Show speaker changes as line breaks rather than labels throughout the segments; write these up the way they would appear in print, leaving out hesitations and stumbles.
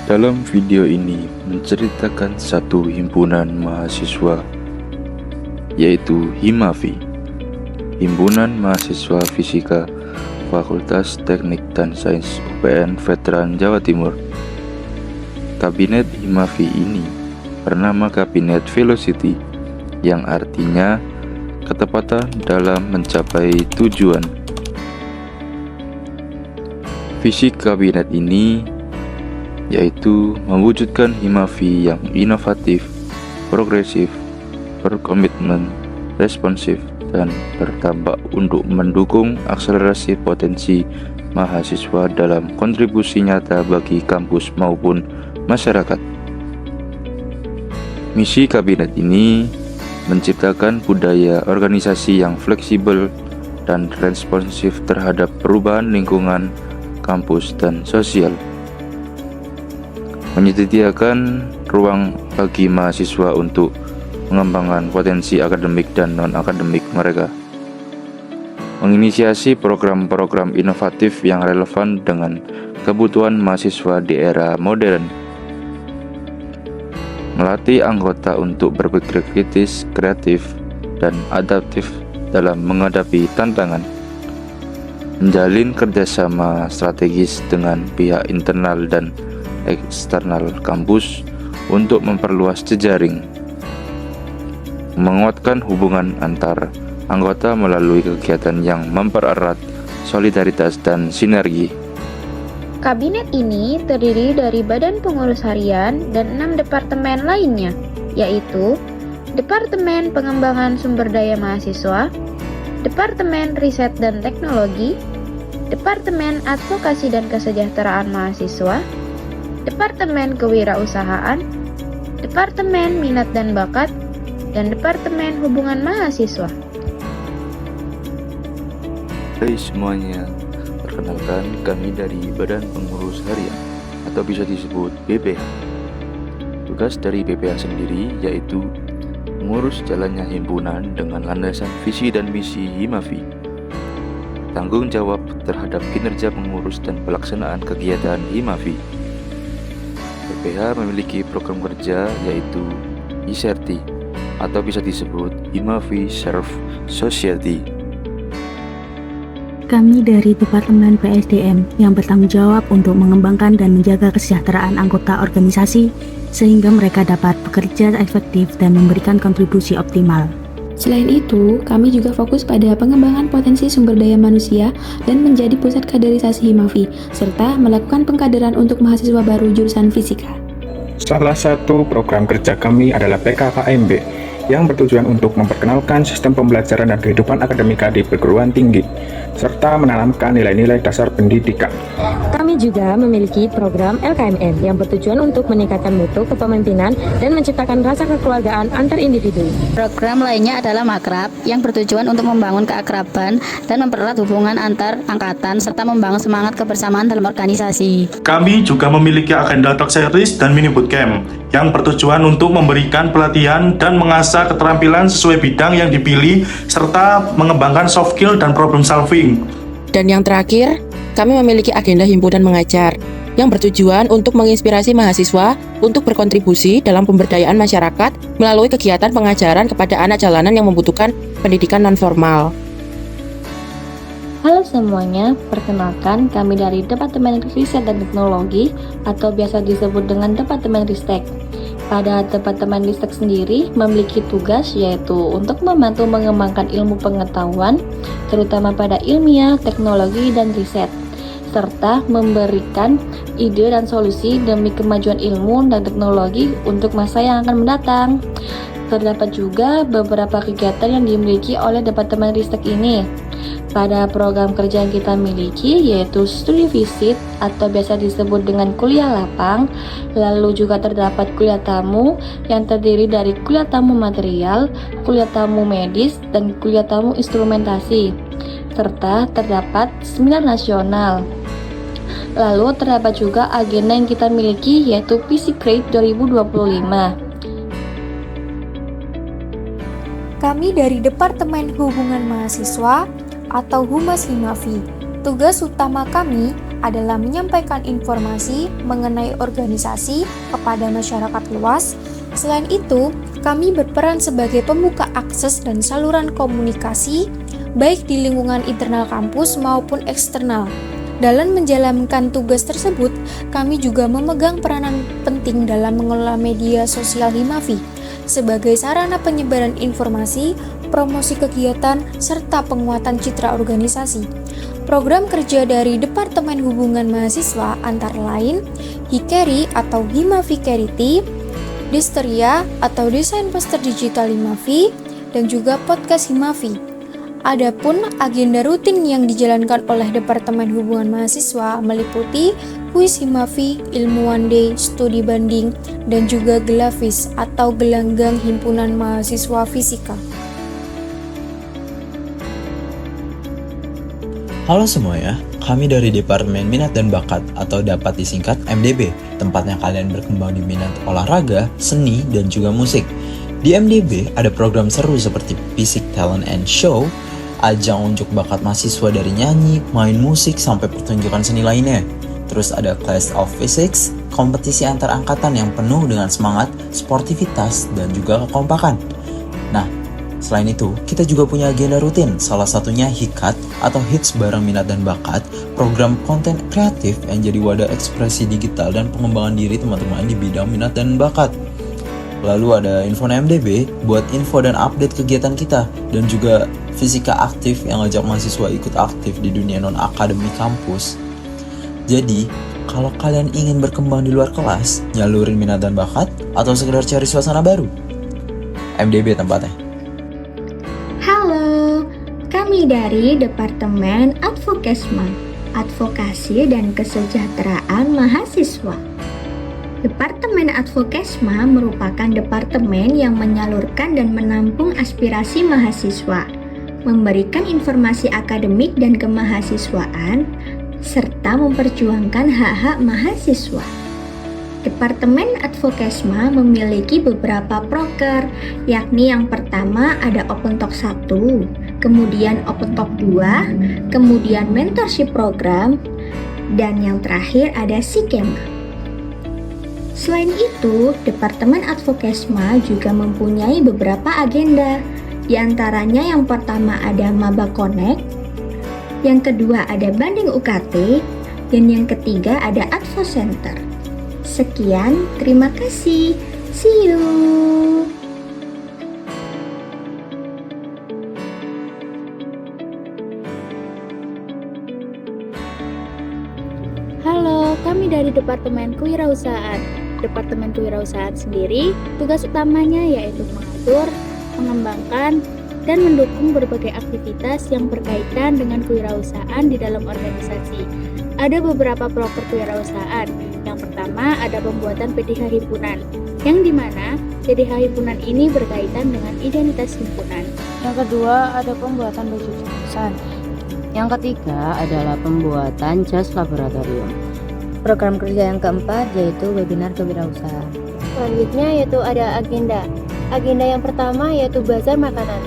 Dalam video ini menceritakan satu himpunan mahasiswa, yaitu HIMAFI, Himpunan Mahasiswa Fisika Fakultas Teknik dan Sains UPN Veteran Jawa Timur. Kabinet HIMAFI ini bernama Kabinet Velocity, yang artinya ketepatan dalam mencapai tujuan. Visi kabinet ini yaitu mewujudkan HIMAFI yang inovatif, progresif, berkomitmen, responsif, dan berdampak untuk mendukung akselerasi potensi mahasiswa dalam kontribusi nyata bagi kampus maupun masyarakat. Misi kabinet ini menciptakan budaya organisasi yang fleksibel dan responsif terhadap perubahan lingkungan, kampus, dan sosial. Menyediakan ruang bagi mahasiswa untuk mengembangkan potensi akademik dan non-akademik mereka. Menginisiasi program-program inovatif yang relevan dengan kebutuhan mahasiswa di era modern. Melatih anggota untuk berpikir kritis, kreatif, dan adaptif dalam menghadapi tantangan. Menjalin kerjasama strategis dengan pihak internal dan eksternal kampus untuk memperluas jejaring. Menguatkan hubungan antar anggota melalui kegiatan yang mempererat solidaritas dan sinergi.
Kabinet ini terdiri dari Badan Pengurus Harian dan 6 departemen lainnya, yaitu Departemen Pengembangan Sumber Daya Mahasiswa, Departemen Riset dan Teknologi, Departemen Advokasi dan Kesejahteraan Mahasiswa, Departemen Kewirausahaan, Departemen Minat dan Bakat, dan Departemen Hubungan Mahasiswa.
Hai semuanya, perkenalkan kami dari Badan Pengurus Harian atau bisa disebut BPH. Tugas dari BPH sendiri yaitu mengurus jalannya himpunan dengan landasan visi dan misi HIMAFI. Tanggung jawab terhadap kinerja pengurus dan pelaksanaan kegiatan HIMAFI. BPH memiliki program kerja yaitu ISERTI atau bisa disebut HIMAFI Serve Society.
Kami dari Departemen PSDM yang bertanggung jawab untuk mengembangkan dan menjaga kesejahteraan anggota organisasi sehingga mereka dapat bekerja efektif dan memberikan kontribusi optimal.
Selain itu, kami juga fokus pada pengembangan potensi sumber daya manusia dan menjadi pusat kaderisasi HIMAFI, serta melakukan pengkaderan untuk mahasiswa baru jurusan fisika.
Salah satu program kerja kami adalah PKKMB, yang bertujuan untuk memperkenalkan sistem pembelajaran dan kehidupan akademika di perguruan tinggi, serta menanamkan nilai-nilai dasar pendidikan.
Kami juga memiliki program LKMN yang bertujuan untuk meningkatkan mutu kepemimpinan dan menciptakan rasa kekeluargaan antar individu.
Program lainnya adalah Makrab yang bertujuan untuk membangun keakraban dan mempererat hubungan antar angkatan serta membangun semangat kebersamaan dalam organisasi.
Kami juga memiliki agenda talk series dan mini bootcamp yang bertujuan untuk memberikan pelatihan dan mengasah keterampilan sesuai bidang yang dipilih serta mengembangkan soft skill dan problem solving.
Dan yang terakhir, kami memiliki agenda himpunan mengajar yang bertujuan untuk menginspirasi mahasiswa untuk berkontribusi dalam pemberdayaan masyarakat melalui kegiatan pengajaran kepada anak jalanan yang membutuhkan pendidikan non-formal.
Halo semuanya, perkenalkan kami dari Departemen Riset dan Teknologi atau biasa disebut dengan Departemen Ristek. Pada Departemen Ristek sendiri memiliki tugas yaitu untuk membantu mengembangkan ilmu pengetahuan, terutama pada ilmiah, teknologi, dan riset, serta memberikan ide dan solusi demi kemajuan ilmu dan teknologi untuk masa yang akan mendatang. Terdapat juga beberapa kegiatan yang dimiliki oleh Departemen Ristek ini. Pada program kerja yang kita miliki yaitu studi visit atau biasa disebut dengan kuliah lapang, lalu juga terdapat kuliah tamu yang terdiri dari kuliah tamu material, kuliah tamu medis, dan kuliah tamu instrumentasi, serta terdapat seminar nasional. Lalu terdapat juga agenda yang kita miliki yaitu PhysiCrate 2025.
Kami dari Departemen Hubungan Mahasiswa atau Humas HIMAFI. Tugas utama kami adalah menyampaikan informasi mengenai organisasi kepada masyarakat luas. Selain itu, kami berperan sebagai pembuka akses dan saluran komunikasi, baik di lingkungan internal kampus maupun eksternal. Dalam menjalankan tugas tersebut, kami juga memegang peranan penting dalam mengelola media sosial Himavi sebagai sarana penyebaran informasi, promosi kegiatan, serta penguatan citra organisasi. Program kerja dari Departemen Hubungan Mahasiswa antara lain Hikeri atau Himavi Carity, Disteria atau Desain Poster Digital Himavi, dan juga Podcast Himavi. Adapun agenda rutin yang dijalankan oleh Departemen Hubungan Mahasiswa meliputi kuis Himavi, ilmuwan day, studi banding, dan juga Gelafis atau gelanggang himpunan mahasiswa fisika.
Halo semuanya, kami dari Departemen Minat dan Bakat atau dapat disingkat MDB, tempatnya kalian berkembang di minat olahraga, seni, dan juga musik. Di MDB ada program seru seperti Fisik Talent and Show, ajang unjuk bakat mahasiswa dari nyanyi, main musik, sampai pertunjukan seni lainnya. Terus ada Class of Physics, kompetisi antar angkatan yang penuh dengan semangat, sportivitas, dan juga kekompakan. Nah, selain itu, kita juga punya agenda rutin, salah satunya HIKAT atau Hits Bareng Minat dan Bakat, program konten kreatif yang jadi wadah ekspresi digital dan pengembangan diri teman-teman di bidang minat dan bakat. Lalu ada Info MDB buat info dan update kegiatan kita, dan juga Fisika Aktif yang ngajak mahasiswa ikut aktif di dunia non-akademik kampus. Jadi, kalau kalian ingin berkembang di luar kelas, nyalurin minat dan bakat, atau sekedar cari suasana baru, MDB tempatnya.
Halo, kami dari Departemen Advokesma, Advokasi dan Kesejahteraan Mahasiswa. Departemen Advokesma merupakan departemen yang menyalurkan dan menampung aspirasi mahasiswa, memberikan informasi akademik dan kemahasiswaan, serta memperjuangkan hak-hak mahasiswa. Departemen Advokesma memiliki beberapa proker, yakni yang pertama ada Open Talk 1, kemudian Open Talk 2, kemudian Mentorship Program, dan yang terakhir ada Sikema. Selain itu, Departemen Advokesma juga mempunyai beberapa agenda. Di antaranya yang pertama ada Maba Connect, yang kedua ada Banding UKT, dan yang ketiga ada Advo Center. Sekian, terima kasih. See you.
Halo, kami dari Departemen Kewirausahaan. Departemen Kewirausahaan sendiri, tugas utamanya yaitu mengatur, mengembangkan, dan mendukung berbagai aktivitas yang berkaitan dengan kewirausahaan di dalam organisasi. Ada beberapa proker kewirausahaan. Yang pertama ada pembuatan PDH himpunan, yang dimana PDH himpunan ini berkaitan dengan identitas himpunan.
Yang kedua ada pembuatan baju jurusan. Yang ketiga adalah pembuatan jas laboratorium.
Program kerja yang keempat yaitu webinar kewirausahaan.
Selanjutnya yaitu ada agenda. Agenda yang pertama yaitu bazar makanan.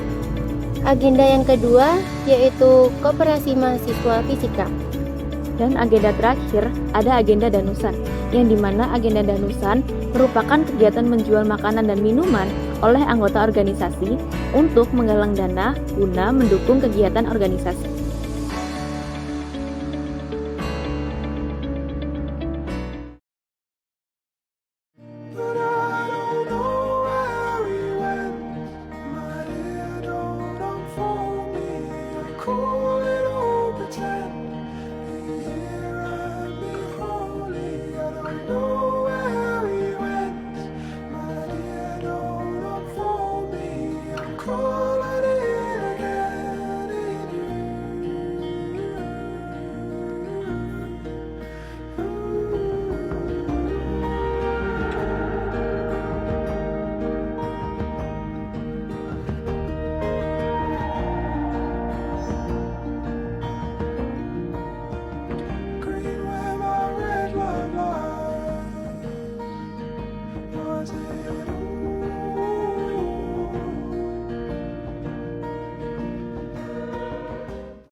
Agenda yang kedua yaitu Koperasi Mahasiswa Fisika.
Dan agenda terakhir ada agenda danusan, yang dimana agenda danusan merupakan kegiatan menjual makanan dan minuman oleh anggota organisasi untuk menggalang dana guna mendukung kegiatan organisasi.